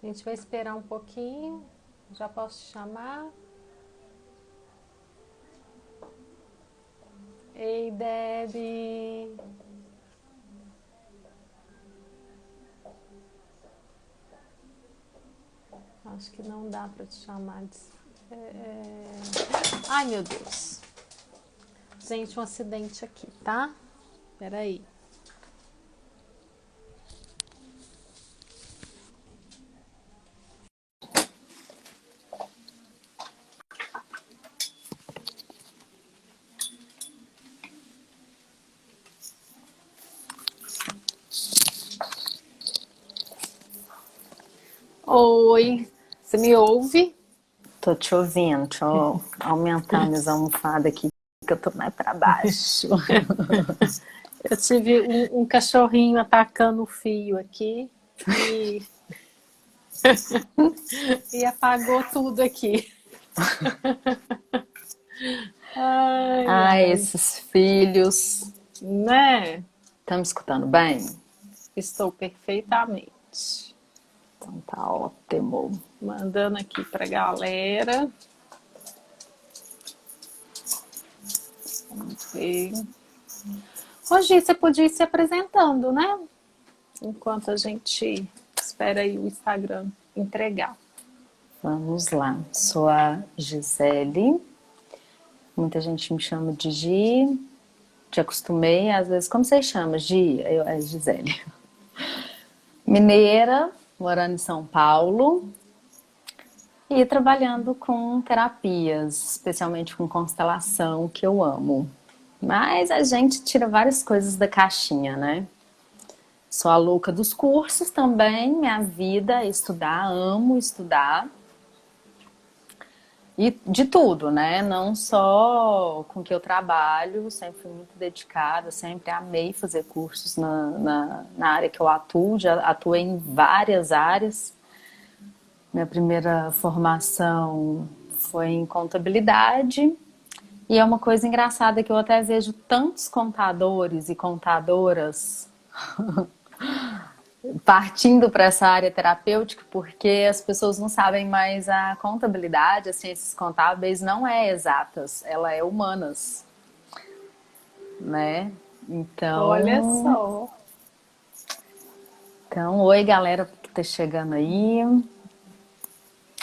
A gente vai esperar um pouquinho. Já posso te chamar? Ei, Debbie. Acho que não dá para te chamar. Ai, meu Deus. Gente, um acidente aqui, tá? Peraí. Oi, você me ouve? Tô te ouvindo, deixa eu aumentar minhas almofadas aqui, que eu tô mais pra baixo. Eu tive um cachorrinho atacando o fio aqui e, e apagou tudo aqui. Ai, Ai, ai, esses filhos. né? Tá me escutando bem? Estou perfeitamente. Então tá ótimo. Mandando aqui pra galera. Vamos ver. Hoje você podia ir se apresentando, né? Enquanto a gente espera aí o Instagram entregar. Vamos lá. Sou a Gisele. Muita gente me chama de Gi. Já acostumei, às vezes, como você chama? Gi? Eu, é Gisele. Mineira, morando em São Paulo. E trabalhando com terapias, especialmente com constelação, que eu amo. Mas a gente tira várias coisas da caixinha, né? Sou a louca dos cursos também, minha vida é estudar, amo estudar. E de tudo, né? Não só com que eu trabalho, sempre fui muito dedicada, sempre amei fazer cursos na área que eu atuo, já atuei em várias áreas. Minha primeira formação foi em contabilidade. E é uma coisa engraçada que eu até vejo tantos contadores e contadoras partindo para essa área terapêutica, porque as pessoas não sabem mais a contabilidade, as ciências contábeis não é exatas, ela é humanas, né? Olha Então, só. oi galera que tá chegando aí.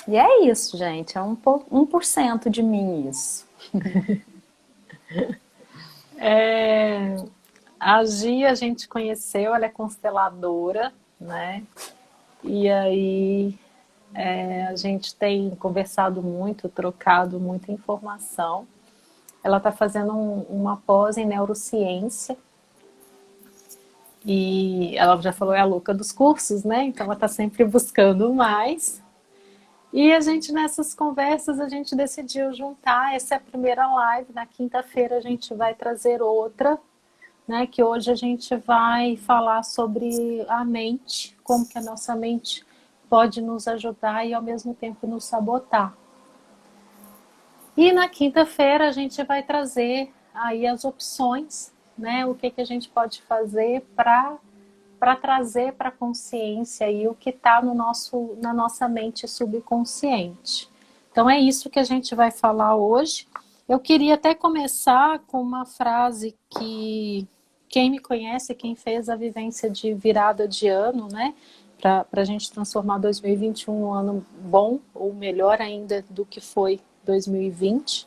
E é isso, gente, é 1% de mim isso. A Gi a gente conheceu, ela é consteladora, né? E aí a gente tem conversado muito, trocado muita informação. Ela está fazendo uma pós em neurociência e ela já falou é a louca dos cursos, né? Então ela está sempre buscando mais. E a gente nessas conversas a gente decidiu juntar. Essa é a primeira live. Na quinta-feira a gente vai trazer outra, né? Que hoje a gente vai falar sobre a mente, como que a nossa mente pode nos ajudar e ao mesmo tempo nos sabotar. E na quinta-feira a gente vai trazer aí as opções, né? O que a gente pode fazer para trazer para a consciência aí o que está no na nossa mente subconsciente. Então é isso que a gente vai falar hoje. Eu queria até começar com uma frase que quem me conhece, quem fez a vivência de virada de ano, né? Para a gente transformar 2021 um ano bom, ou melhor ainda do que foi 2020.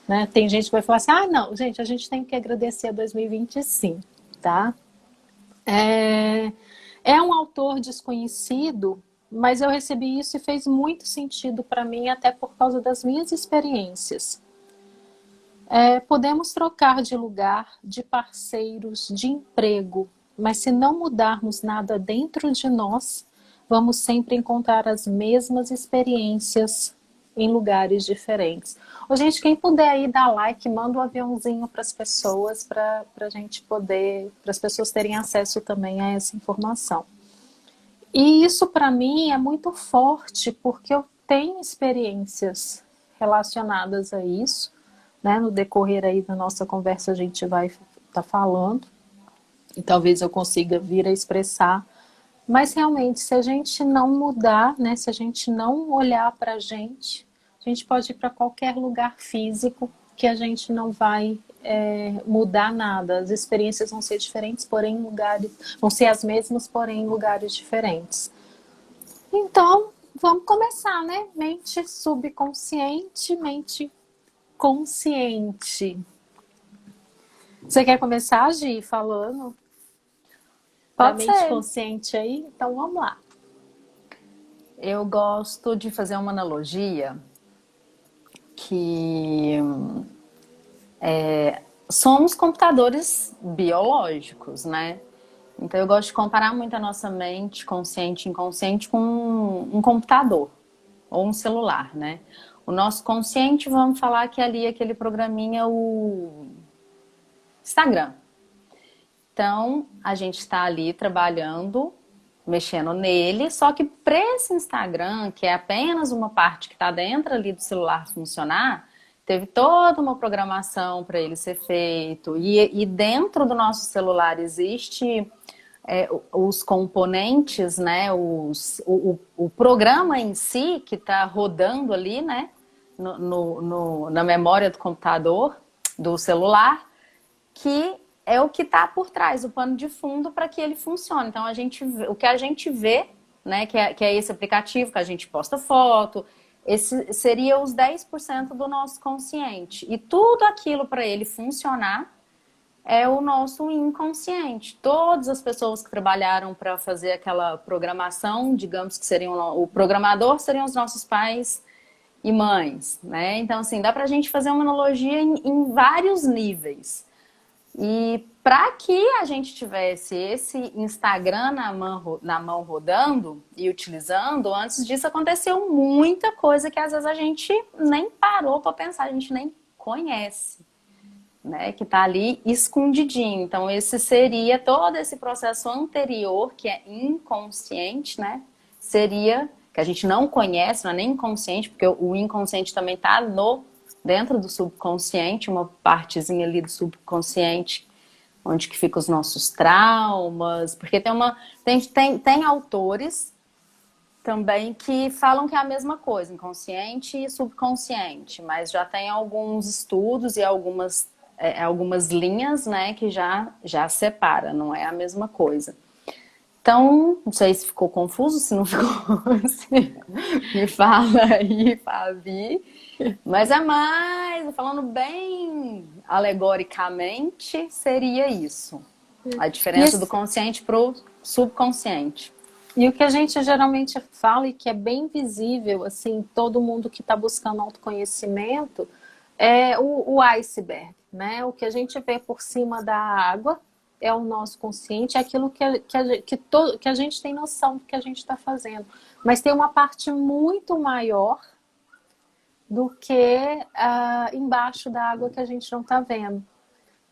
Né? Tem gente que vai falar assim, ah, não, gente, a gente tem que agradecer a 2020 sim, tá? É um autor desconhecido, mas eu recebi isso e fez muito sentido para mim, até por causa das minhas experiências. Podemos trocar de lugar, de parceiros, de emprego, mas se não mudarmos nada dentro de nós, vamos sempre encontrar as mesmas experiências em lugares diferentes. Ô, gente, quem puder aí dar like, manda um aviãozinho para as pessoas, para a gente poder, para as pessoas terem acesso também a essa informação. E isso para mim é muito forte, porque eu tenho experiências relacionadas a isso, né? No decorrer aí da nossa conversa a gente vai estar falando, e talvez eu consiga vir a expressar Mas realmente, se a gente não mudar, né, se a gente não olhar para a gente pode ir para qualquer lugar físico que a gente não vai mudar nada. As experiências vão ser diferentes, porém em lugares, vão ser as mesmas, porém em lugares diferentes. Então, vamos começar, né? Mente subconsciente, mente consciente. Você quer começar, Gi, falando da Pode mente ser. consciente aí? Então vamos lá. Eu gosto de fazer uma analogia que somos computadores biológicos, né? Então eu gosto de comparar muito a nossa mente consciente e inconsciente com um computador ou um celular, né? O nosso consciente, vamos falar que é ali aquele programinha, o Instagram. Então, a gente está ali trabalhando, mexendo nele, só que para esse Instagram, que é apenas uma parte que está dentro ali do celular funcionar, teve toda uma programação para ele ser feito. E dentro do nosso celular existe os componentes, né? O programa em si que está rodando ali, né? Na memória do computador, do celular, que é o que está por trás, o pano de fundo para que ele funcione. Então, o que a gente vê, né, que é esse aplicativo que a gente posta foto, esse seria os 10% do nosso consciente. E tudo aquilo para ele funcionar é o nosso inconsciente. Todas as pessoas que trabalharam para fazer aquela programação, digamos que seriam o programador, seriam os nossos pais e mães, né? Então, assim, dá para a gente fazer uma analogia em vários níveis. E para que a gente tivesse esse Instagram na mão rodando e utilizando, antes disso aconteceu muita coisa que às vezes a gente nem parou para pensar, a gente nem conhece, né? Que está ali escondidinho. Então, esse seria todo esse processo anterior, que é inconsciente, né? Seria que a gente não conhece, não é nem inconsciente, porque o inconsciente também está dentro do subconsciente, uma partezinha ali do subconsciente, onde que ficam os nossos traumas, porque tem autores também que falam que é a mesma coisa, inconsciente e subconsciente, mas já tem alguns estudos e algumas linhas, né, que já separa, não é a mesma coisa. Então, não sei se ficou confuso, se não ficou, me fala aí, Fabi. Mas falando bem alegoricamente, seria isso. A diferença do Isso. consciente para o subconsciente. E o que a gente geralmente fala e que é bem visível, assim, todo mundo que está buscando autoconhecimento, é o iceberg, né? O que a gente vê por cima da água é o nosso consciente, é aquilo que a gente tem noção do que a gente está fazendo. Mas tem uma parte muito maior do que embaixo da água que a gente não está vendo.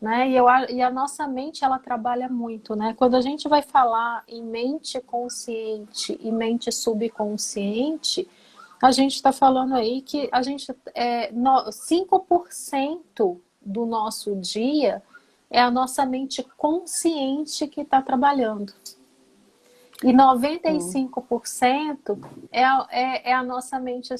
Né? E a nossa mente, ela trabalha muito, né? Quando a gente vai falar em mente consciente e mente subconsciente, a gente está falando aí que a gente 5% do nosso dia é a nossa mente consciente que está trabalhando. E 95% é a nossa mente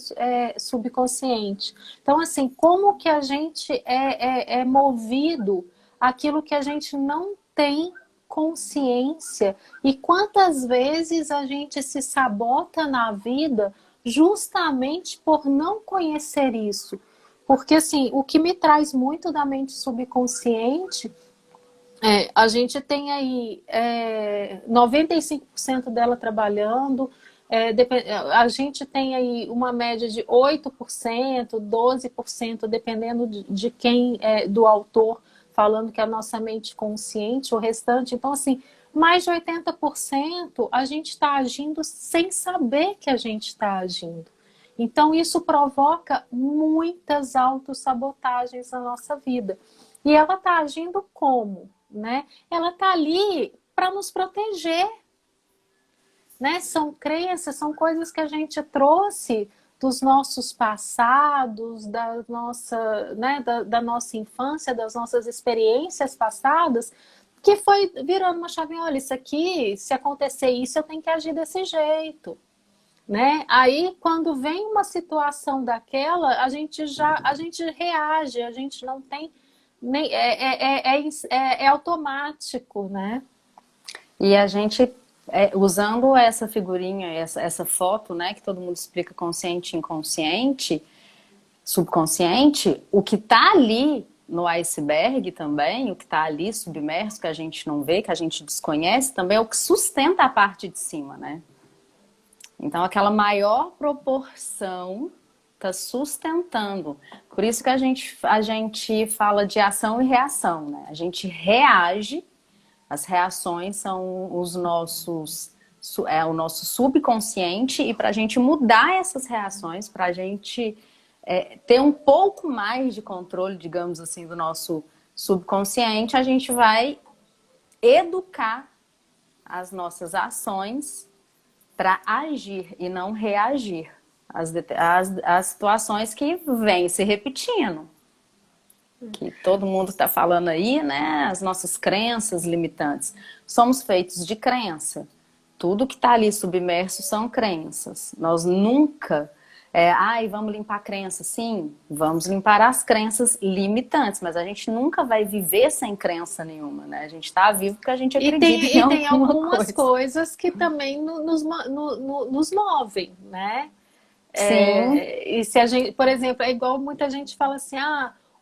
subconsciente. Então, assim, como que a gente é movido aquilo que a gente não tem consciência e quantas vezes a gente se sabota na vida justamente por não conhecer isso. Porque, assim, o que me traz muito da mente subconsciente a gente tem aí 95% dela trabalhando, a gente tem aí uma média de 8%, 12%, dependendo de quem, do autor, falando que é a nossa mente consciente, o restante. Então, assim, mais de 80% a gente está agindo sem saber que a gente está agindo. Então, isso provoca muitas autossabotagens na nossa vida. E ela está agindo como? Né? Ela está ali para nos proteger, né? São crenças, são coisas que a gente trouxe dos nossos passados, da nossa infância, das nossas experiências passadas, que foi virando uma chave, olha, isso aqui, se acontecer isso, eu tenho que agir desse jeito, né? Aí, quando vem uma situação daquela, a gente reage, a gente não tem nem é automático, né? E a gente, usando essa figurinha, essa foto, né, que todo mundo explica consciente, inconsciente, subconsciente, o que está ali no iceberg também, o que está ali submerso, que a gente não vê, que a gente desconhece, também é o que sustenta a parte de cima, né? Então, aquela maior proporção está sustentando. Por isso que a gente fala de ação e reação, né? A gente reage, as reações são os nossos, o nosso subconsciente, e para a gente mudar essas reações, para a gente ter um pouco mais de controle, digamos assim, do nosso subconsciente, a gente vai educar as nossas ações para agir e não reagir às situações que vêm se repetindo. Que todo mundo está falando aí, né? As nossas crenças limitantes. Somos feitos de crença. Tudo que está ali submerso são crenças. Nós nunca... vamos limpar a crença. Sim, vamos limpar as crenças limitantes, mas a gente nunca vai viver sem crença nenhuma, né? A gente está vivo porque a gente acredita em tem algumas coisa. coisas que também nos movem, né? Sim. E se a gente, por exemplo, é igual muita gente fala assim,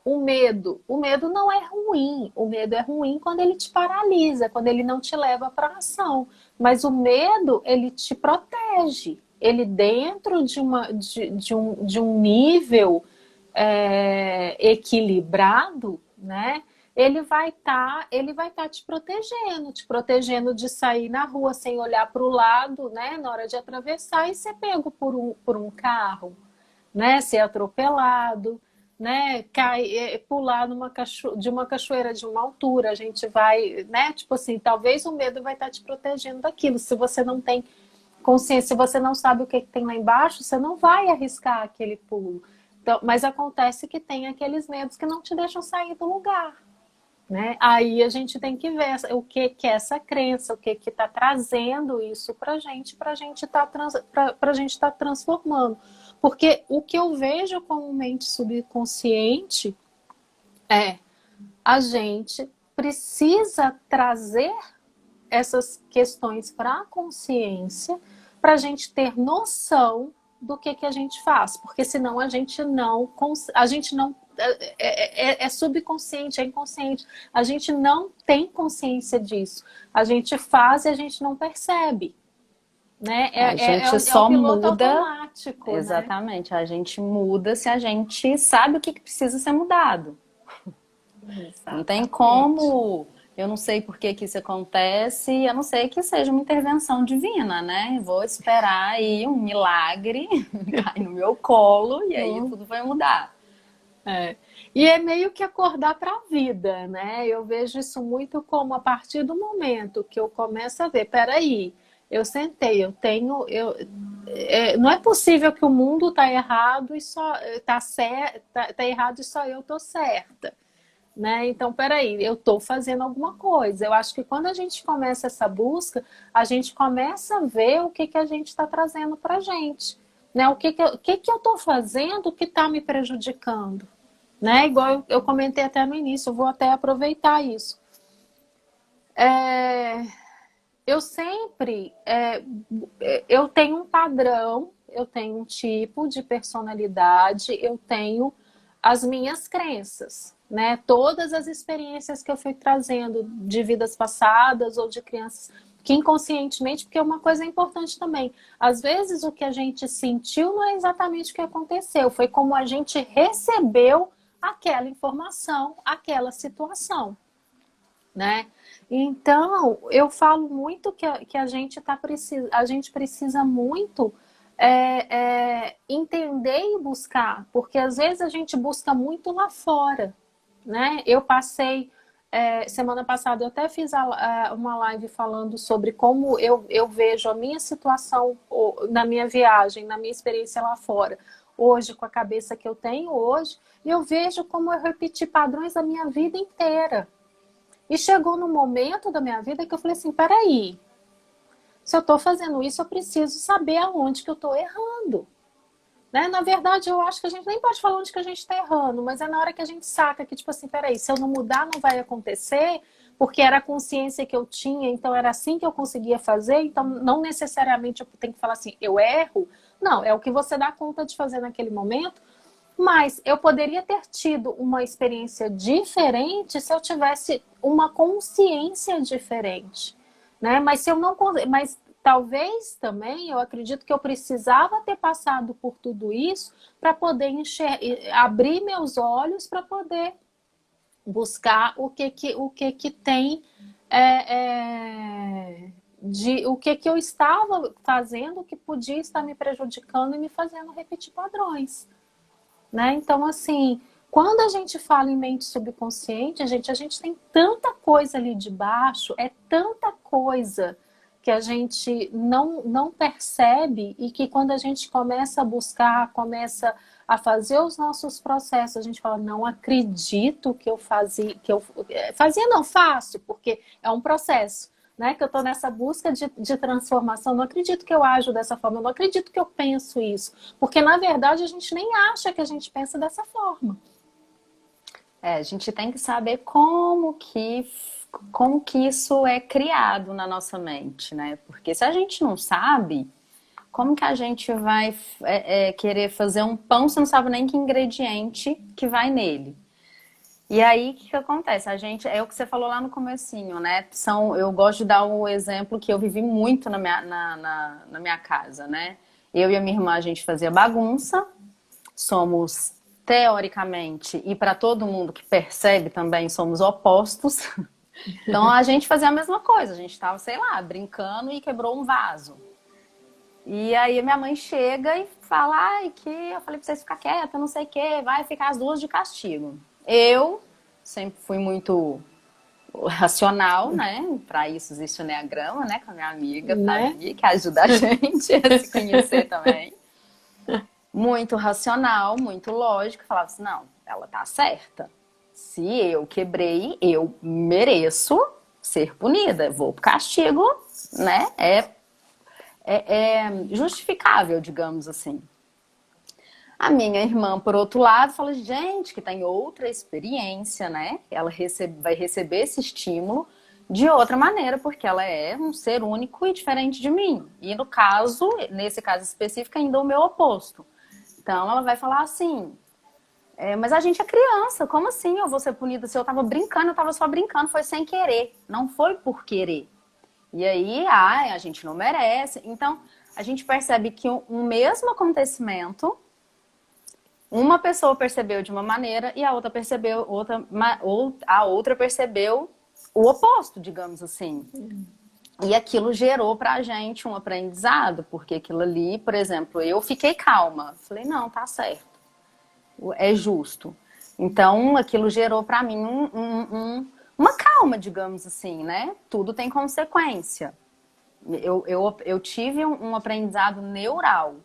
o medo. O medo não é ruim. O medo é ruim quando ele te paralisa, quando ele não te leva para ação. Mas o medo, ele te protege. Ele dentro de um nível equilibrado, né? Ele vai tá te protegendo de sair na rua sem olhar para o lado, né? Na hora de atravessar e ser pego por um carro, né? Ser atropelado, né? Pular de uma cachoeira de uma altura, a gente vai, né? Tipo assim, talvez o medo vai estar te protegendo daquilo. Se você não tem consciência, se você não sabe o que tem lá embaixo, você não vai arriscar aquele pulo. Então, mas acontece que tem aqueles medos que não te deixam sair do lugar. Né? Aí a gente tem que ver o que é essa crença, o que está trazendo isso para a gente estar transformando. Porque o que eu vejo como mente subconsciente é a gente precisa trazer essas questões para a consciência para a gente ter noção do que a gente faz, porque senão a gente não é subconsciente, é inconsciente. A gente não tem consciência disso. A gente faz e a gente não percebe. Né? A gente É o só piloto muda. automático. Exatamente. Né? A gente muda se a gente sabe o que precisa ser mudado. Exatamente. Não tem como. Eu não sei por que isso acontece, a não ser que seja uma intervenção divina, né? Vou esperar aí um milagre cair no meu colo e aí tudo vai mudar. E é meio que acordar para a vida, né? Eu vejo isso muito como a partir do momento que eu começo a ver, peraí, eu sentei, não é possível que o mundo tá errado e só tá errado e só eu tô certa. Né? Então, peraí, eu estou fazendo alguma coisa. Eu acho que quando a gente começa essa busca, a gente começa a ver o que a gente está trazendo para a gente. Né? O que eu estou fazendo que está me prejudicando. Né? Igual eu comentei até no início, eu vou até aproveitar isso. Eu sempre... eu tenho um padrão, eu tenho um tipo de personalidade, eu tenho as minhas crenças. Né? Todas as experiências que eu fui trazendo de vidas passadas ou de crianças que inconscientemente, porque uma coisa importante também, às vezes o que a gente sentiu não é exatamente o que aconteceu, foi como a gente recebeu aquela informação, aquela situação, né? Então, eu falo muito que a gente precisa muito entender e buscar, porque às vezes a gente busca muito lá fora, né? Eu passei semana passada, eu até fiz uma live falando sobre como eu vejo a minha situação na minha viagem, na minha experiência lá fora, hoje, com a cabeça que eu tenho hoje, e eu vejo como eu repeti padrões da minha vida inteira. E chegou no momento da minha vida que eu falei assim, peraí, se eu estou fazendo isso, eu preciso saber aonde que eu estou errando. Né? Na verdade, eu acho que a gente nem pode falar onde que a gente está errando, mas é na hora que a gente saca que, tipo assim, peraí, se eu não mudar, não vai acontecer, porque era a consciência que eu tinha, então era assim que eu conseguia fazer, então não necessariamente eu tenho que falar assim, eu erro. Não, é o que você dá conta de fazer naquele momento, mas eu poderia ter tido uma experiência diferente se eu tivesse uma consciência diferente, né? Mas se eu não, mas talvez também eu acredito que eu precisava ter passado por tudo isso para poder abrir meus olhos para poder buscar o que tem o que eu estava fazendo que podia estar me prejudicando e me fazendo repetir padrões. Né? Então, assim, quando a gente fala em mente subconsciente, a gente tem tanta coisa ali de baixo, é tanta coisa que a gente não percebe e que quando a gente começa a buscar, começa a fazer os nossos processos, a gente fala, não acredito que eu fazia, fazia não, faço, porque é um processo. Né, que eu estou nessa busca de transformação, não acredito que eu ajo dessa forma, eu não acredito que eu penso isso, porque na verdade a gente nem acha que a gente pensa dessa forma. A gente tem que saber como que isso é criado na nossa mente, né? Porque se a gente não sabe, como que a gente vai querer fazer um pão se não sabe nem que ingrediente que vai nele? E aí, o que acontece? A gente, é o que você falou lá no comecinho, né? Eu gosto de dar o exemplo que eu vivi muito na minha casa, né? Eu e a minha irmã, a gente fazia bagunça, somos, teoricamente, e para todo mundo que percebe também, somos opostos. Então, a gente fazia a mesma coisa. A gente estava, sei lá, brincando e quebrou um vaso. E aí, minha mãe chega e fala, ai, que eu falei pra vocês ficar quieta, não sei o quê, vai ficar as duas de castigo. Eu sempre fui muito racional, né? Para isso existe o Enneagrama, né? Com a minha amiga Né? Fabi, que ajuda a gente a se conhecer também. Muito racional, muito lógico. Falava assim, não, ela tá certa. Se eu quebrei, eu mereço ser punida. Vou pro castigo, né? É justificável, digamos assim. A minha irmã, por outro lado, fala, gente, que tem outra experiência, né? Ela vai receber esse estímulo de outra maneira, porque ela é um ser único e diferente de mim. E no caso, nesse caso específico, ainda o meu oposto. Então ela vai falar assim, mas a gente é criança, como assim eu vou ser punida se eu tava brincando, eu tava só brincando, foi sem querer, não foi por querer. E aí, a gente não merece. Então, a gente percebe que um mesmo acontecimento, uma pessoa percebeu de uma maneira e a outra percebeu a outra percebeu o oposto, digamos assim. E aquilo gerou pra gente um aprendizado, porque aquilo ali, por exemplo, eu fiquei calma. Falei, não, tá certo. É justo. Então, aquilo gerou pra mim uma calma, digamos assim, né? Tudo tem consequência. Eu tive um aprendizado neural.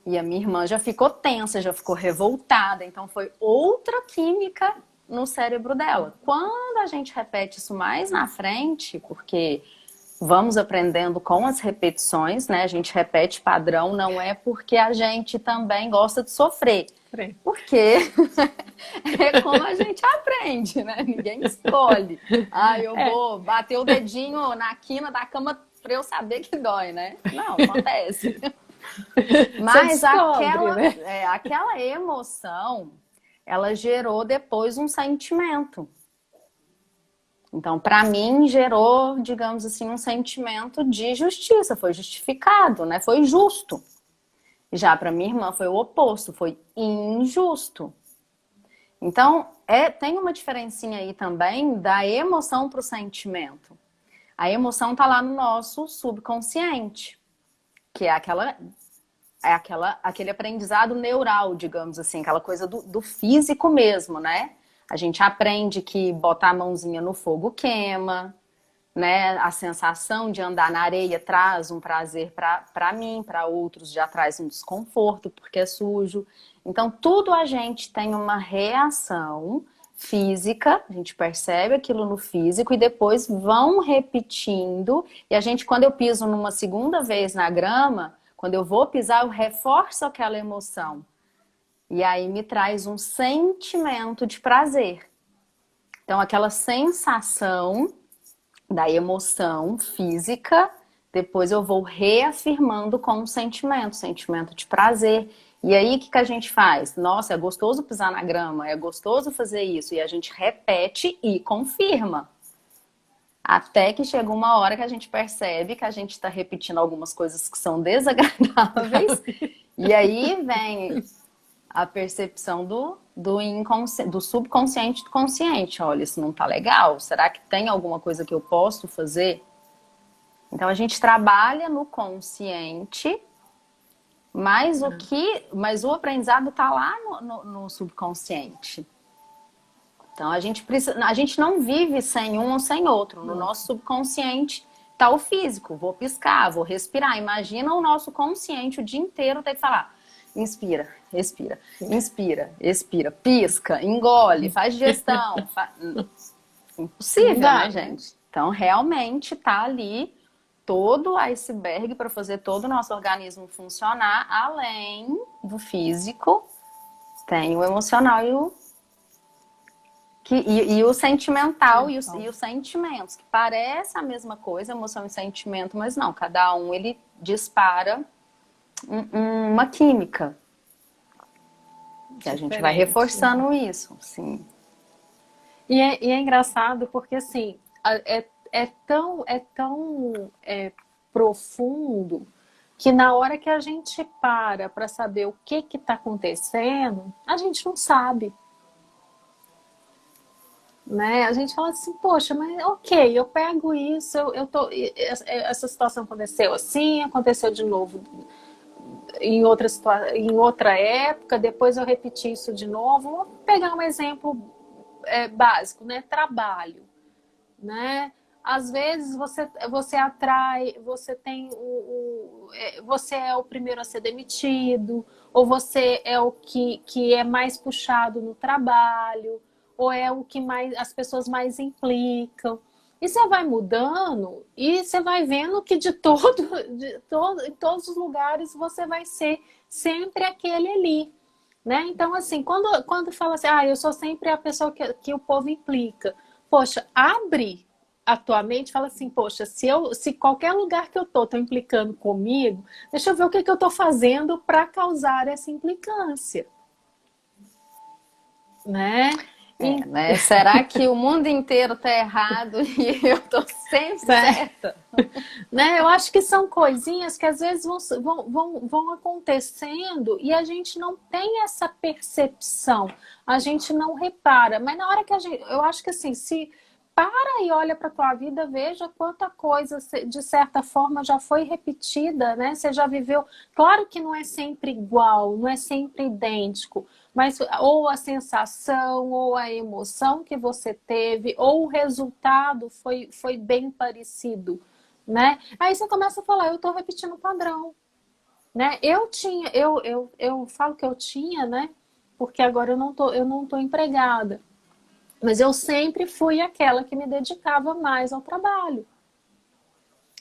E a minha irmã já ficou tensa, já ficou revoltada. Então foi outra química no cérebro dela. Quando a gente repete isso mais na frente, porque vamos aprendendo com as repetições, né? A gente repete padrão, não é porque a gente também gosta de sofrer. Porque é como a gente aprende, né? Ninguém escolhe. Eu vou bater o dedinho na quina da cama pra eu saber que dói, né? Não, acontece. Mas aquela emoção, ela gerou depois um sentimento. Então, para mim, gerou, digamos assim, um sentimento de justiça. Foi justificado, né? Foi justo. Já para minha irmã foi o oposto, foi injusto. Então, tem uma diferencinha aí também da emoção para o sentimento. A emoção tá lá no nosso subconsciente, que é aquele aprendizado neural, digamos assim, aquela coisa do físico mesmo, né? A gente aprende que botar a mãozinha no fogo queima, né? A sensação de andar na areia traz um prazer para mim, para outros já traz um desconforto porque é sujo. Então, tudo a gente tem uma reação física, a gente percebe aquilo no físico e depois vão repetindo. E a gente, quando eu piso numa segunda vez na grama, quando eu vou pisar, eu reforço aquela emoção. E aí me traz um sentimento de prazer. Então, aquela sensação da emoção física, depois eu vou reafirmando com um sentimento de prazer. E aí, o que a gente faz? Nossa, é gostoso pisar na grama, é gostoso fazer isso. E a gente repete e confirma. Até que chega uma hora que a gente percebe que a gente está repetindo algumas coisas que são desagradáveis. E aí vem a percepção do subconsciente e do consciente. Olha, isso não tá legal. Será que tem alguma coisa que eu posso fazer? Então a gente trabalha no consciente, mas o aprendizado tá lá no subconsciente. Então a gente não vive sem um ou sem outro. No nosso subconsciente tá o físico. Vou piscar, vou respirar. Imagina o nosso consciente o dia inteiro ter que falar: inspira, respira, inspira, expira, pisca, engole, faz digestão. Impossível, né, gente? Então, realmente tá ali todo o iceberg para fazer todo o nosso organismo funcionar. Além do físico, tem o emocional e o sentimental e os sentimentos, que parece a mesma coisa, emoção e sentimento, mas não, cada um ele dispara uma química. Que a gente vai reforçando isso, sim. E é engraçado porque, assim, é tão profundo que na hora que a gente para saber o que está acontecendo, a gente não sabe. Né? A gente fala assim, poxa, mas ok, eu pego isso, essa situação aconteceu assim, aconteceu de novo em outra época, depois eu repeti isso de novo. Vou pegar um exemplo básico, né? Trabalho, né? Às vezes você atrai, você tem você é o primeiro a ser demitido, ou você é o que é mais puxado no trabalho, ou é o que mais as pessoas mais implicam. E você vai mudando e você vai vendo que em todos os lugares você vai ser sempre aquele ali. Né? Então, assim, quando fala assim, eu sou sempre a pessoa que o povo implica. Poxa, abre a tua mente e fala assim, poxa, se qualquer lugar que eu tô implicando comigo, deixa eu ver o que eu tô fazendo para causar essa implicância. Né? Né? Será que o mundo inteiro tá errado e eu tô sempre certa? Né? Eu acho que são coisinhas que às vezes vão acontecendo e a gente não tem essa percepção, a gente não repara. Mas na hora que eu acho que assim, se para e olha para a tua vida, veja quanta coisa, de certa forma, já foi repetida, né? Você já viveu. Claro que não é sempre igual, não é sempre idêntico, mas ou a sensação, ou a emoção que você teve, ou o resultado foi bem parecido, né? Aí você começa a falar, eu estou repetindo o padrão, né? Eu falo que eu tinha, né? Porque agora eu não tô empregada. Mas eu sempre fui aquela que me dedicava mais ao trabalho.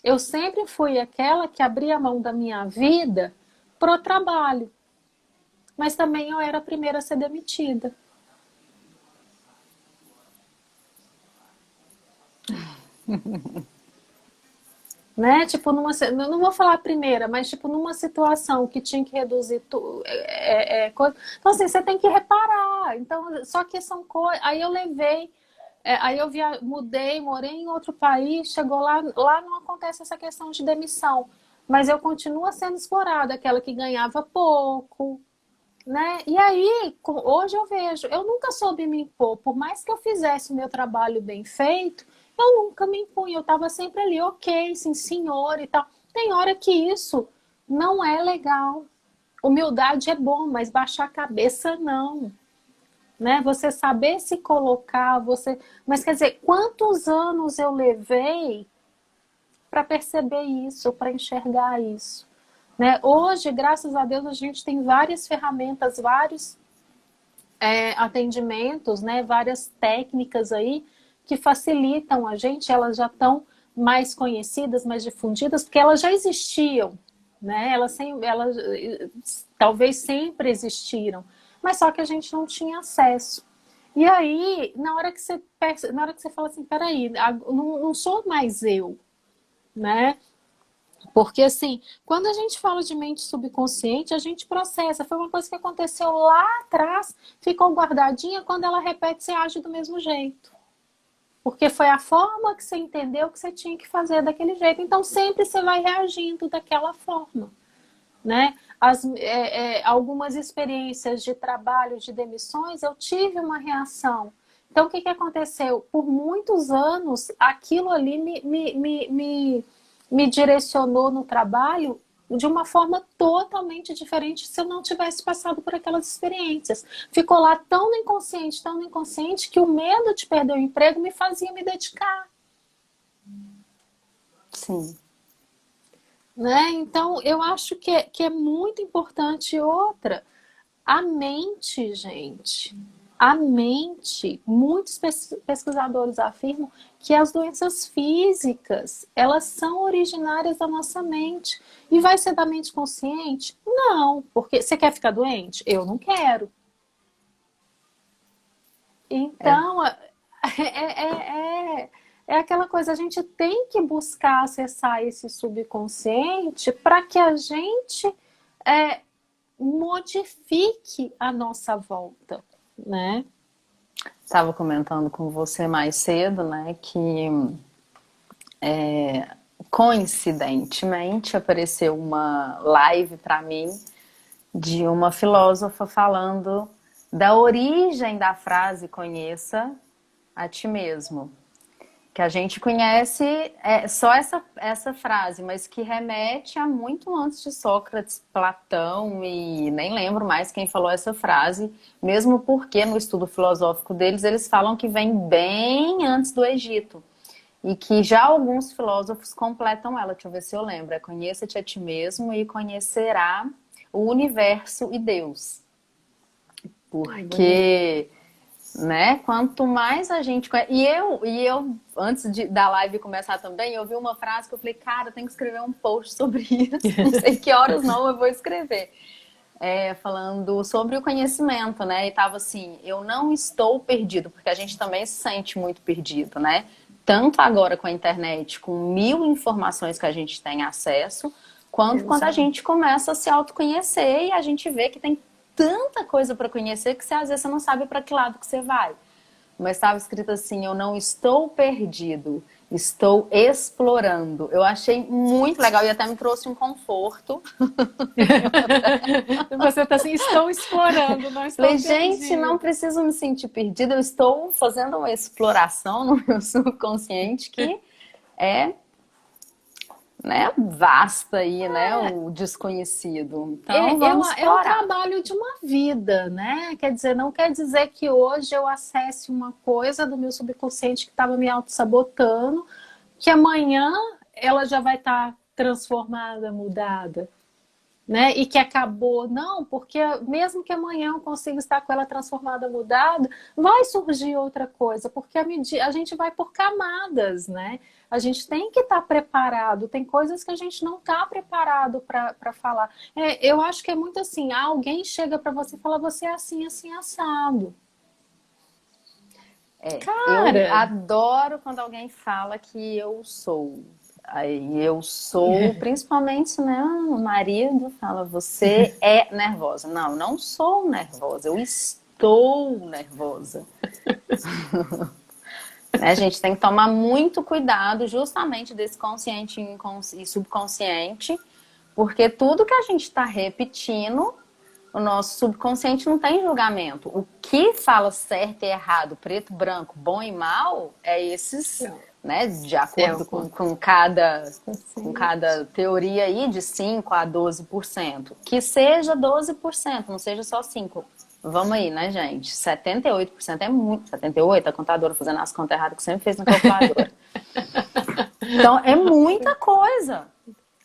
Eu sempre fui aquela que abria a mão da minha vida pro trabalho. Mas também eu era a primeira a ser demitida. Né? Tipo, não vou falar a primeira, mas tipo, numa situação que tinha que reduzir coisa. Então, assim, você tem que reparar. Então, só que são coisas. Aí eu levei. Aí eu mudei, morei em outro país, chegou lá não acontece essa questão de demissão, mas eu continuo sendo explorada, aquela que ganhava pouco, né? E aí, hoje eu vejo, eu nunca soube me impor, por mais que eu fizesse o meu trabalho bem feito, eu nunca me impunha, eu estava sempre ali, ok, sim, senhor e tal. Tem hora que isso não é legal. Humildade é bom, mas baixar a cabeça não. Né? Você saber se colocar, mas quer dizer, quantos anos eu levei para perceber isso, para enxergar isso, né? Hoje, graças a Deus, a gente tem várias ferramentas, vários atendimentos, né, várias técnicas aí que facilitam a gente, elas já estão mais conhecidas, mais difundidas, porque elas já existiam, né? Elas talvez sempre existiram, mas só que a gente não tinha acesso. E aí, na hora que você fala assim, peraí, não sou mais eu, né? Porque, assim, quando a gente fala de mente subconsciente, a gente processa. Foi uma coisa que aconteceu lá atrás, ficou guardadinha, quando ela repete, você age do mesmo jeito. Porque foi a forma que você entendeu que você tinha que fazer daquele jeito. Então, sempre você vai reagindo daquela forma, né? Algumas experiências de trabalho, de demissões, eu tive uma reação. Então, o que aconteceu? Por muitos anos, aquilo ali me direcionou no trabalho de uma forma totalmente diferente se eu não tivesse passado por aquelas experiências. Ficou lá tão no inconsciente, que o medo de perder o emprego me fazia me dedicar. Sim. Né? Então, eu acho que é muito importante. Outra, a mente, gente. A mente, muitos pesquisadores afirmam que as doenças físicas, elas são originárias da nossa mente. E vai ser da mente consciente? Não, porque você quer ficar doente? Eu não quero. Então, é aquela coisa, a gente tem que buscar acessar esse subconsciente para que a gente modifique a nossa volta, né? Estava comentando com você mais cedo, né, que coincidentemente apareceu uma live para mim de uma filósofa falando da origem da frase conheça a ti mesmo. Que a gente conhece só essa frase, mas que remete a muito antes de Sócrates, Platão, e nem lembro mais quem falou essa frase, mesmo porque no estudo filosófico deles, eles falam que vem bem antes do Egito. E que já alguns filósofos completam ela. Deixa eu ver se eu lembro. Conheça-te a ti mesmo e conhecerá o universo e Deus. Porque... né? Quanto mais a gente conhece... E eu antes da live começar também, eu vi uma frase que eu falei, cara, eu tenho que escrever um post sobre isso. Não sei que horas não, eu vou escrever. Falando sobre o conhecimento, né? E tava assim, eu não estou perdido, porque a gente também se sente muito perdido, né? Tanto agora com a internet, com 1000 informações que a gente tem acesso, quanto quando a gente começa a se autoconhecer e a gente vê que tem tanta coisa para conhecer que às vezes você não sabe para que lado que você vai. Mas estava escrito assim, eu não estou perdido, estou explorando. Eu achei muito legal e até me trouxe um conforto. Você está assim, estou explorando, não estou Falei, perdido. gente, não preciso me sentir perdida, eu estou fazendo uma exploração no meu subconsciente que é, né, vasta aí, né, o desconhecido. Então, vamos explorar. É o trabalho de uma vida, né? Quer dizer, não quer dizer que hoje eu acesse uma coisa do meu subconsciente que estava me auto-sabotando, que amanhã ela já vai estar transformada, mudada, né? E que acabou. Não, porque mesmo que amanhã eu consiga estar com ela transformada, mudada, vai surgir outra coisa, porque a gente vai por camadas, né? A gente tem que estar preparado. Tem coisas que a gente não está preparado para falar. Eu acho que é muito assim, alguém chega para você e fala, você é assim, assim, assado. Cara, eu adoro quando alguém fala que eu sou. Aí eu sou, principalmente, né? O marido fala, você é nervosa. Não, não sou nervosa, eu estou nervosa. A gente tem que tomar muito cuidado justamente desse consciente e subconsciente, porque tudo que a gente está repetindo, o nosso subconsciente não tem julgamento. O que fala certo e errado, preto, branco, bom e mal, é esses, né, de acordo com cada teoria aí, de 5 a 12%. Que seja 12%, não seja só 5%. Vamos aí, né, gente? 78% é muito. 78%, a contadora fazendo as contas erradas que sempre fez na calculadora. Então, é muita coisa.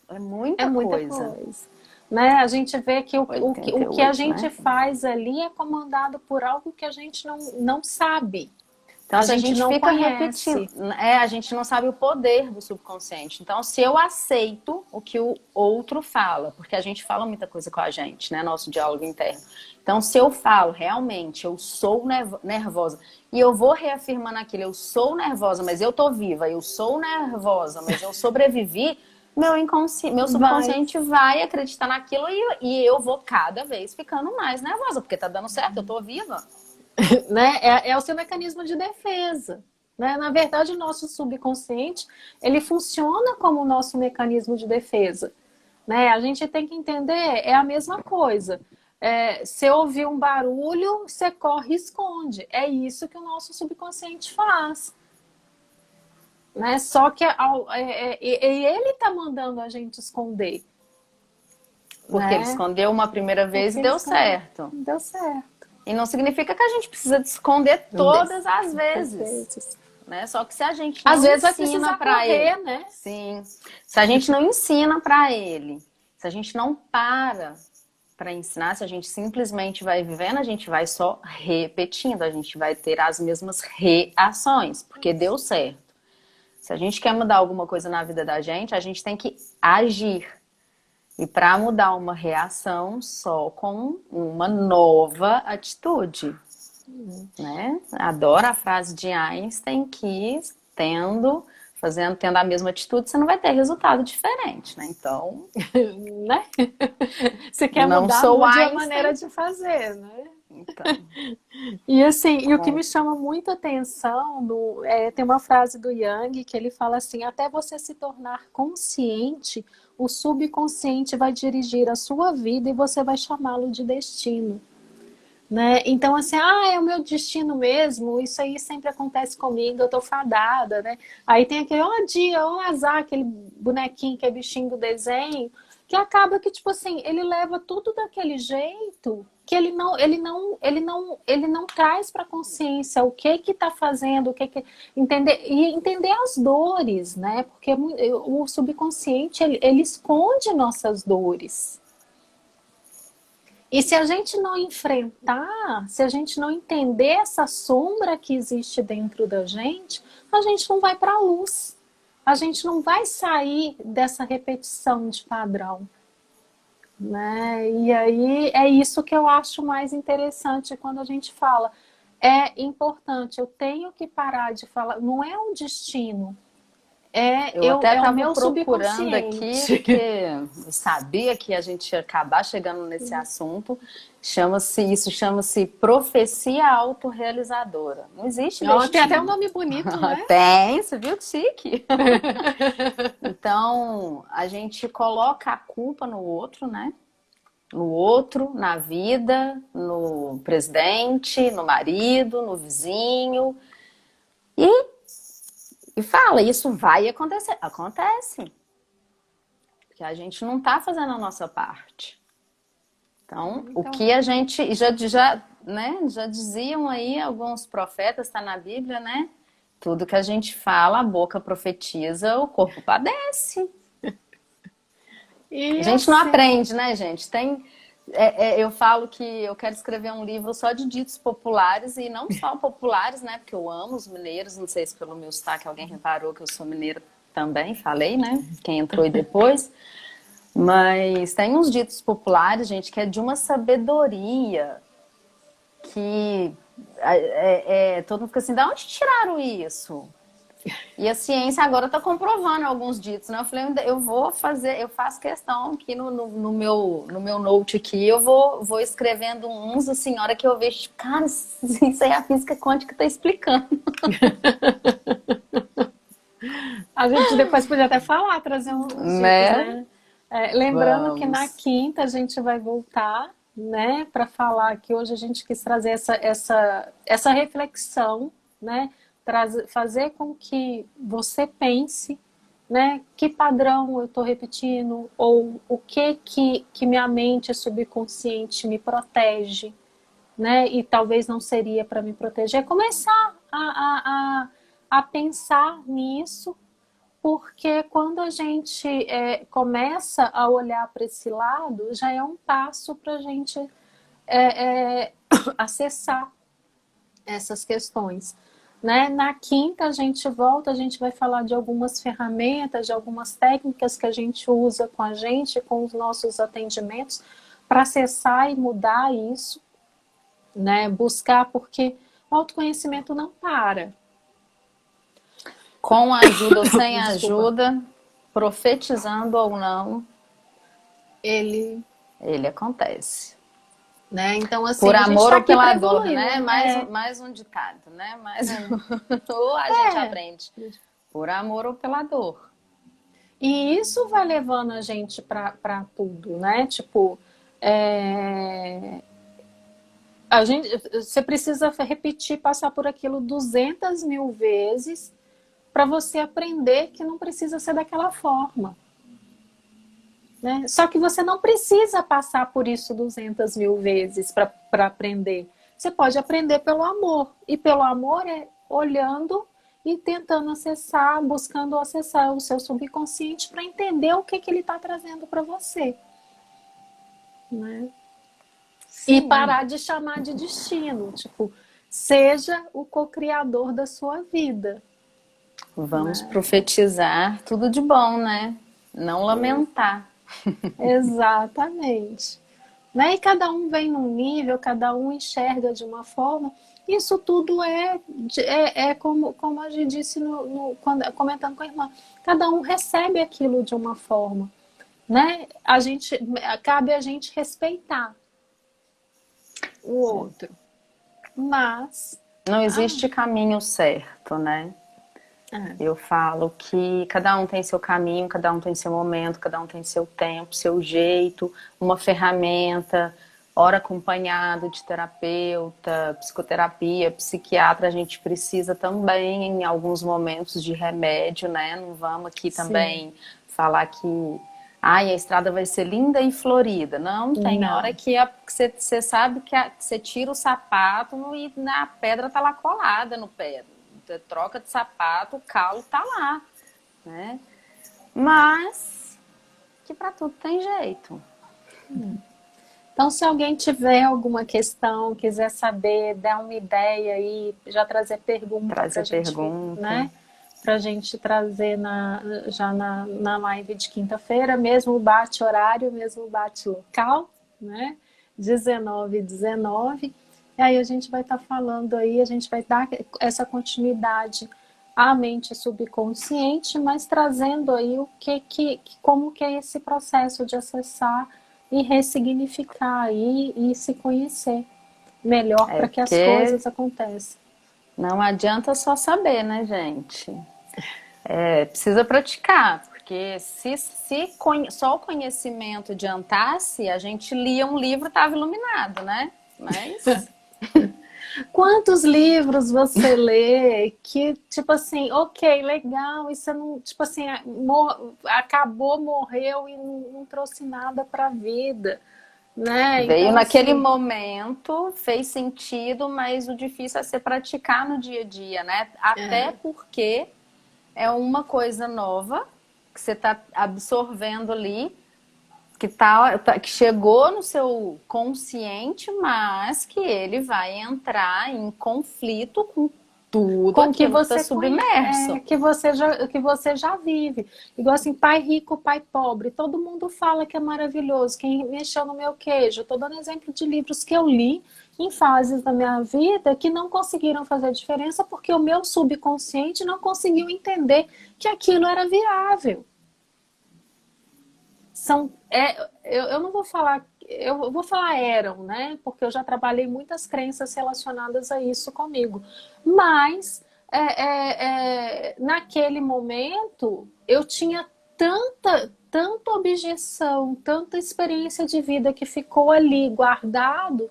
É muita coisa. né? A gente vê que o que a 88, gente né? faz ali é comandado por algo que a gente não sabe, Então, a se a gente gente não fica repetindo, conhece. a gente não sabe o poder do subconsciente. Então, se eu aceito o que o outro fala, porque a gente fala muita coisa com a gente, né? Nosso diálogo interno. Então, se eu falo, realmente, eu sou nervosa, e eu vou reafirmando aquilo, eu sou nervosa, mas eu tô viva, eu sou nervosa, mas eu sobrevivi, meu Vai, subconsciente vai acreditar naquilo e eu vou cada vez ficando mais nervosa, porque tá dando certo, eu tô viva. né? É o seu mecanismo de defesa. Né? Na verdade, o nosso subconsciente, ele funciona como o nosso mecanismo de defesa. Né? A gente tem que entender, é a mesma coisa. Se ouvir um barulho, você corre e esconde. É isso que o nosso subconsciente faz. Né? Só que ele está mandando a gente esconder. Porque ele Né? escondeu uma primeira vez Porque e ele deu esconde. certo. Deu certo. E não significa que a gente precisa de esconder todas as Muitas vezes, vezes. né? Só que se a gente Às não vezes vai ensina precisar para ele, correr, né? sim, se a gente não ensina para ele, se a gente não para ensinar, se a gente simplesmente vai vivendo, a gente vai só repetindo, a gente vai ter as mesmas reações, porque deu certo. Se a gente quer mudar alguma coisa na vida da gente, a gente tem que agir. E para mudar uma reação só com uma nova atitude, né? Adoro a frase de Einstein que tendo a mesma atitude, você não vai ter resultado diferente, né? Então, Né? Se quer não mudar, sou mude a maneira Einstein, de fazer, né? então, E assim, e o que com- me chama muita atenção tem uma frase do Yang que ele fala assim: até você se tornar consciente, o subconsciente vai dirigir a sua vida e você vai chamá-lo de destino. Né? Então, assim, é o meu destino mesmo, isso aí sempre acontece comigo, eu tô fadada, né? Aí tem aquele, ó dia, ó azar, aquele bonequinho que é bichinho do desenho, que acaba que, tipo assim, ele leva tudo daquele jeito que ele não traz para consciência o que tá fazendo, entender as dores, né? Porque o subconsciente, ele esconde nossas dores. E se a gente não enfrentar, se a gente não entender essa sombra que existe dentro da gente, a gente não vai para a luz. A gente não vai sair dessa repetição de padrão. Né? E aí é isso que eu acho mais interessante quando a gente fala. É importante, eu tenho que parar de falar, não é um destino, eu até é o estava meu procurando aqui, subconsciente. porque eu sabia que a gente ia acabar chegando nesse assunto. Isso chama-se profecia autorrealizadora. Não existe Tem até um destino. nome bonito, né? Tem, você viu que chique? Então, a gente coloca a culpa no outro, né? No outro, na vida, no presidente, no marido, no vizinho. E, e fala, isso vai acontecer. Acontece. Porque a gente não está fazendo a nossa parte. Então, o Então, que a gente já diziam aí alguns profetas, está na Bíblia, né? Tudo que a gente fala, a boca profetiza, o corpo padece. A e gente não assim, aprende, né, gente? Eu falo que eu quero escrever um livro só de ditos populares e não só populares, né? Porque eu amo os mineiros, não sei se pelo meu sotaque alguém reparou que eu sou mineira também, falei, né? Quem entrou e depois. Mas tem uns ditos populares, gente, que é de uma sabedoria que todo mundo fica assim, da onde tiraram isso? E a ciência agora está comprovando alguns ditos, né? Eu falei, eu faço questão aqui no meu note aqui, eu vou escrevendo uns, assim, a hora que eu vejo, tipo, cara, isso aí a física quântica está explicando. a gente depois podia até falar, trazer uns ditos, Né? né? Lembrando que na Vamos. quinta a gente vai voltar, né, para falar que hoje a gente quis trazer essa reflexão, né? Fazer com que você pense, né, que padrão eu estou repetindo, ou o que minha mente subconsciente me protege, né? E talvez não seria para me proteger. Começar a pensar nisso, porque quando a gente começa a olhar para esse lado, já é um passo para a gente acessar essas questões. Né? Na quinta a gente volta, a gente vai falar de algumas ferramentas, de algumas técnicas que a gente usa com a gente, com os nossos atendimentos, para acessar e mudar isso, né? Buscar, porque o autoconhecimento não para. Com ajuda ou sem ajuda, profetizando ou não, ele acontece. Né? Então, assim, por amor ou pela dor, evoluir, né? Mais um ditado, né? Ou a gente aprende. Por amor ou pela dor. E isso vai levando a gente para tudo, né? Tipo, você precisa repetir, passar por aquilo 200 mil vezes para você aprender que não precisa ser daquela forma. Né? Só que você não precisa passar por isso 200 mil vezes para aprender. Você pode aprender pelo amor. E pelo amor é olhando e tentando acessar, buscando acessar o seu subconsciente para entender o que ele está trazendo para você. Né? E parar de chamar de destino. Tipo, seja o co-criador da sua vida. Vamos profetizar tudo de bom, né? Não lamentar. Exatamente. Né? E cada um vem num nível, cada um enxerga de uma forma. Isso tudo como a gente disse comentando com a irmã. Cada um recebe aquilo de uma forma. Né? Cabe a gente respeitar o outro. Mas não existe caminho certo, né? Eu falo que cada um tem seu caminho, cada um tem seu momento, cada um tem seu tempo, seu jeito, uma ferramenta, ora acompanhado de terapeuta, psicoterapia, psiquiatra, a gente precisa também em alguns momentos de remédio, né? Não vamos aqui também falar que a estrada vai ser linda e florida. Não, tem hora que você sabe que você tira o sapato e a pedra tá lá colada no pé. Você troca de sapato, o calo tá lá, né? Mas que para tudo tem jeito. Então, se alguém tiver alguma questão, quiser saber, dar uma ideia aí, já trazer pergunta pra gente, né? Pra gente trazer já na live de quinta-feira, mesmo o bate-horário, mesmo o bate-local, né? 19h19. E aí a gente vai estar falando aí, a gente vai dar essa continuidade à mente subconsciente, mas trazendo aí como que é esse processo de acessar e ressignificar aí e se conhecer melhor para que as coisas aconteçam. Não adianta só saber, né, gente? Precisa praticar, porque se só o conhecimento adiantasse, a gente lia um livro e estava iluminado, né? Mas quantos livros você lê que, tipo assim, ok, legal, isso não, tipo assim, acabou, morreu e não trouxe nada para a vida, né? Veio então, naquele momento, fez sentido, mas o difícil é ser praticar no dia a dia, né? Até porque é uma coisa nova que você está absorvendo ali, que chegou no seu consciente, mas que ele vai entrar em conflito com tudo com que você está submerso. Que você já vive. Igual assim, pai rico, pai pobre. Todo mundo fala que é maravilhoso. Quem mexeu no meu queijo. Estou dando exemplo de livros que eu li em fases da minha vida que não conseguiram fazer diferença porque o meu subconsciente não conseguiu entender que aquilo era viável. Eu não vou falar, eu vou falar eram, né? Porque eu já trabalhei muitas crenças relacionadas a isso comigo. Mas naquele momento eu tinha tanta objeção, tanta experiência de vida que ficou ali guardado,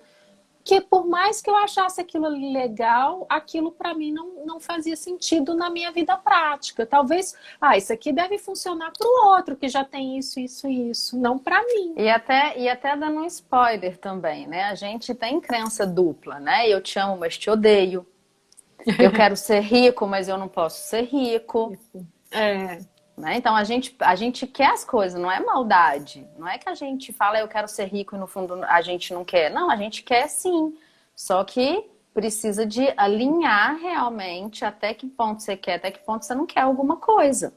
que por mais que eu achasse aquilo legal, aquilo para mim não fazia sentido na minha vida prática. Talvez, isso aqui deve funcionar para o outro que já tem isso, isso e isso, não para mim. E até dando um spoiler também, né? A gente tem crença dupla, né? Eu te amo, mas te odeio. Eu quero ser rico, mas eu não posso ser rico. né? Então a gente quer as coisas, não é maldade. Não é que a gente fala eu quero ser rico e no fundo a gente não quer. Não, a gente quer sim. Só que precisa de alinhar realmente até que ponto você quer, até que ponto você não quer alguma coisa.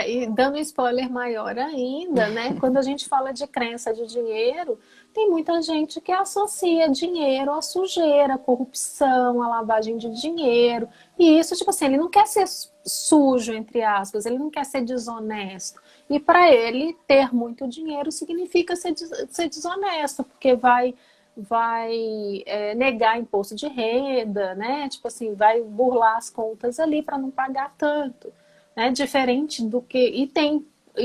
E dando spoiler maior ainda, né? Quando a gente fala de crença de dinheiro, tem muita gente que associa dinheiro à sujeira, à corrupção, à lavagem de dinheiro. E isso, tipo assim, ele não quer ser sujo, entre aspas, ele não quer ser desonesto. E para ele, ter muito dinheiro significa ser desonesto, porque vai negar imposto de renda, né? Tipo assim, vai burlar as contas ali para não pagar tanto, né? Diferente do que e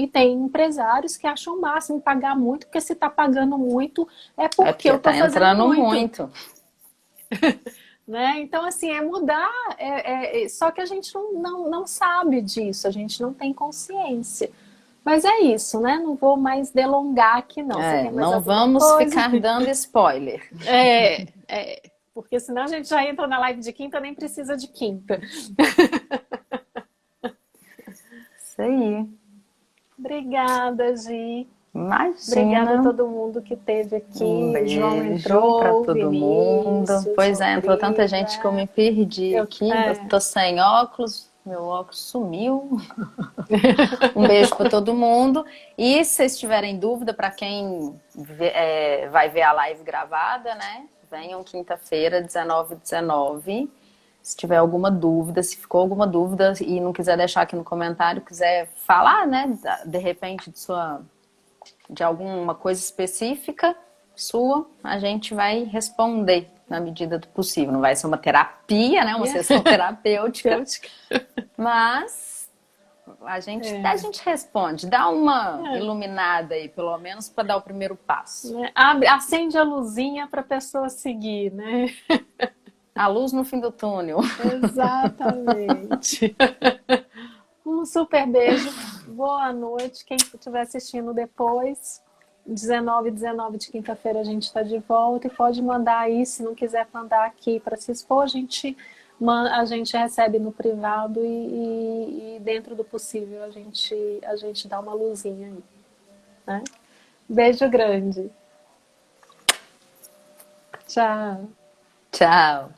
tem empresários que acham o máximo pagar muito, porque se está pagando muito é É porque porque eu estou tá fazendo entrando muito, muito. né? Então assim é mudar, só que a gente não sabe disso, a gente não tem consciência. Mas é isso, né? Não vou mais delongar aqui, não. Você tem mais Não alguma vamos coisa? ficar dando spoiler. Porque senão a gente já entra na live de quinta, nem precisa de quinta. Isso aí. Obrigada, Gi. Obrigada a Imagina. todo mundo que esteve Um aqui. O João beijo para entrou, todo mundo. Vinícius, Pois é, entrou tanta Rodrigo. gente que eu me perdi Eu, aqui. Eu tô sem óculos, meu óculos sumiu. Um beijo para todo mundo. E se vocês tiverem dúvida, para quem vai ver a live gravada, né? Venham quinta-feira, 19h19. Se tiver alguma dúvida, se ficou alguma dúvida e não quiser deixar aqui no comentário, quiser falar, né? De repente de alguma coisa específica sua, a gente vai responder na medida do possível. Não vai ser uma terapia, né? Uma sessão terapêutica, mas a gente responde, dá uma iluminada aí, pelo menos para dar o primeiro passo. Acende a luzinha para a pessoa seguir, né? A luz no fim do túnel. Exatamente. Um super beijo, boa noite. Quem estiver assistindo depois, 19h19 de quinta-feira a gente está de volta e pode mandar aí, se não quiser mandar aqui para se expor, a gente recebe no privado e dentro do possível a gente dá uma luzinha aí. Né? Beijo grande. Tchau. Tchau.